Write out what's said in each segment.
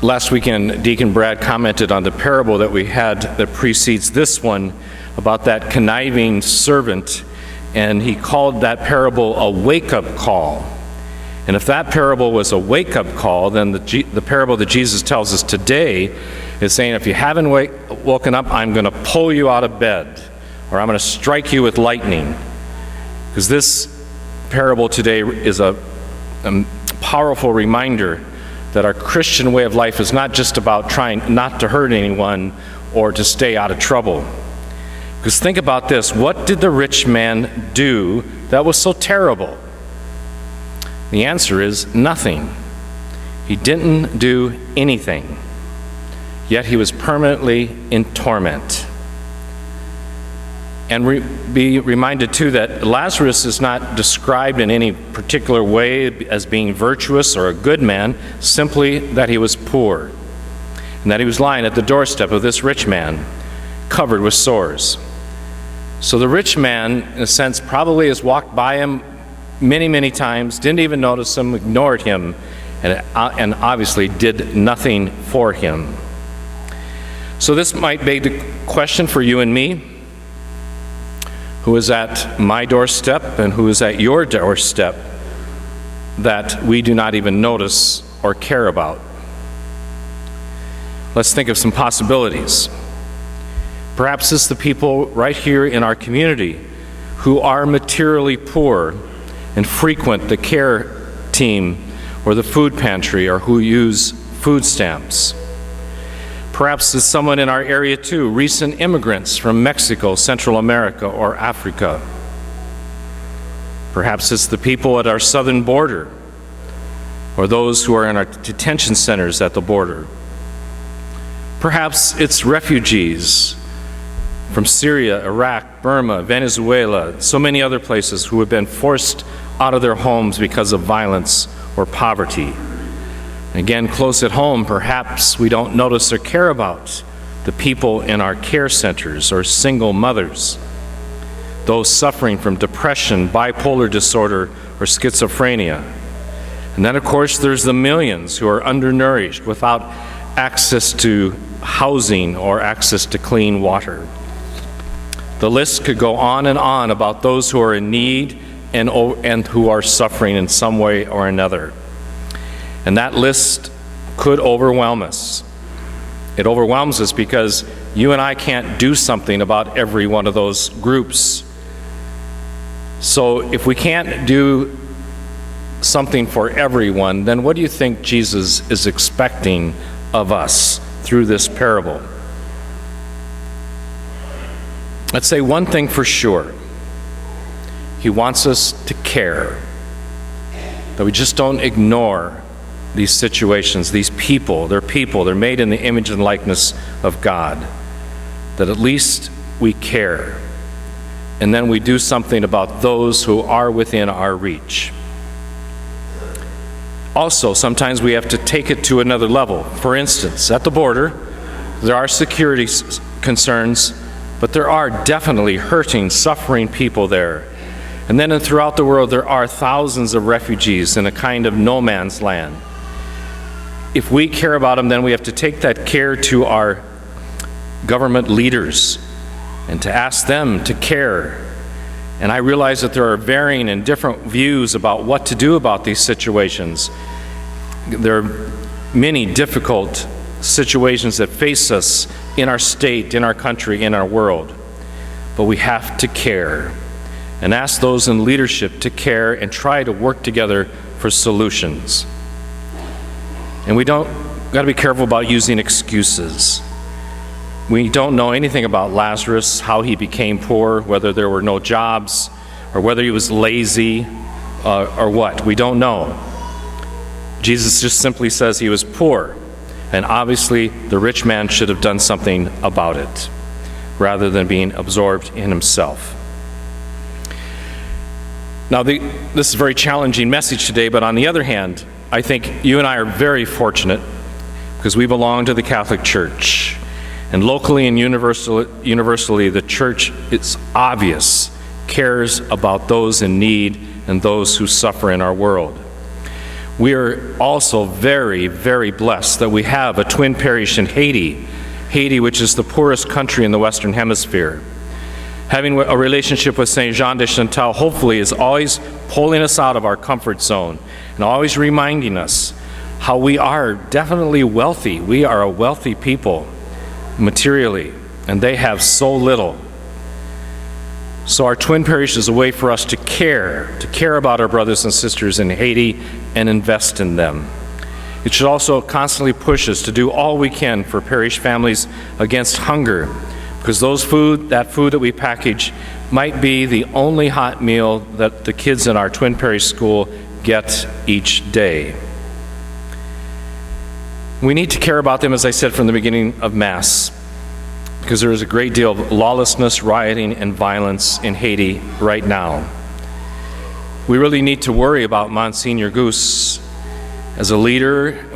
Last weekend, Deacon Brad commented on the parable that we had that precedes this one about that conniving servant, and he called that parable a wake-up call. And if that parable was a wake-up call, then the parable that Jesus tells us today is saying, if you haven't woken up, I'm going to pull you out of bed, or I'm going to strike you with lightning. Because this parable today is a powerful reminder that our Christian way of life is not just about trying not to hurt anyone or to stay out of trouble. Because think about this, what did the rich man do that was so terrible? The answer is nothing. He didn't do anything, yet he was permanently in torment. And be reminded too that Lazarus is not described in any particular way as being virtuous or a good man, simply that he was poor, and that he was lying at the doorstep of this rich man, covered with sores. So the rich man, in a sense, probably has walked by him many, many times, didn't even notice him, ignored him, and obviously did nothing for him. So this might beg the question for you and me, who is at my doorstep and who is at your doorstep, that we do not even notice or care about. Let's think of some possibilities. Perhaps it's the people right here in our community who are materially poor and frequent the care team or the food pantry, or who use food stamps. Perhaps it's someone in our area too, recent immigrants from Mexico, Central America, or Africa. Perhaps it's the people at our southern border, or those who are in our detention centers at the border. Perhaps it's refugees from Syria, Iraq, Burma, Venezuela, so many other places who have been forced out of their homes because of violence or poverty. Again, close at home, perhaps we don't notice or care about the people in our care centers or single mothers, those suffering from depression, bipolar disorder, or schizophrenia. And then, of course, there's the millions who are undernourished without access to housing or access to clean water. The list could go on and on about those who are in need and who are suffering in some way or another. And that list could overwhelm us. It overwhelms us because you and I can't do something about every one of those groups. So if we can't do something for everyone, then what do you think Jesus is expecting of us through this parable? Let's say one thing for sure. He wants us to care, that we just don't ignore these situations, these people. They're made in the image and likeness of God. That at least we care. And then we do something about those who are within our reach. Also, sometimes we have to take it to another level. For instance, at the border, there are security concerns, but there are definitely hurting, suffering people there. And then throughout the world, there are thousands of refugees in a kind of no man's land. If we care about them, then we have to take that care to our government leaders and to ask them to care. And I realize that there are varying and different views about what to do about these situations. There are many difficult situations that face us in our state, in our country, in our world. But we have to care and ask those in leadership to care and try to work together for solutions. And we got to be careful about using excuses. We don't know anything about Lazarus, how he became poor, whether there were no jobs, or whether he was lazy, or what. We don't know. Jesus just simply says he was poor, and obviously the rich man should have done something about it, rather than being absorbed in himself. Now, this is a very challenging message today, but on the other hand, I think you and I are very fortunate because we belong to the Catholic Church. And locally and universally, the Church, it's obvious, cares about those in need and those who suffer in our world. We are also very, very blessed that we have a twin parish in Haiti, which is the poorest country in the Western Hemisphere. Having a relationship with Saint Jean de Chantal hopefully is always pulling us out of our comfort zone and always reminding us how we are definitely wealthy. We are a wealthy people materially, and they have so little. So our twin parish is a way for us to care about our brothers and sisters in Haiti and invest in them. It should also constantly push us to do all we can for parish families against hunger, because that food that we package might be the only hot meal that the kids in our twin parish school get each day. We need to care about them, as I said from the beginning of Mass, because there is a great deal of lawlessness, rioting, and violence in Haiti right now. We really need to worry about Monsignor Goose. As a leader,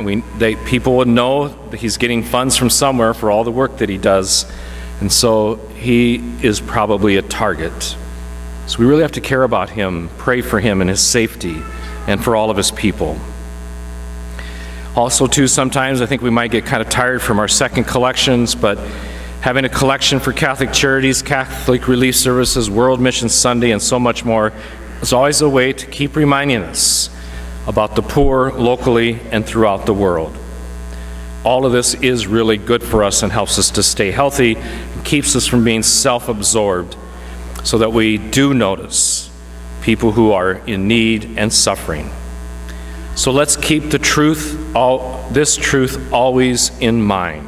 people would know that he's getting funds from somewhere for all the work that he does, and so he is probably a target. So we really have to care about him, pray for him and his safety, and for all of his people. Also, too, sometimes I think we might get kind of tired from our second collections, but having a collection for Catholic Charities, Catholic Relief Services, World Mission Sunday, and so much more is always a way to keep reminding us about the poor locally and throughout the world. All of this is really good for us and helps us to stay healthy and keeps us from being self-absorbed, so that we do notice people who are in need and suffering. So let's keep this truth always in mind.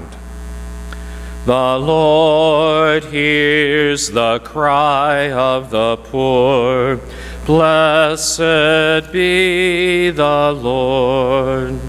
The Lord hears the cry of the poor. Blessed be the Lord.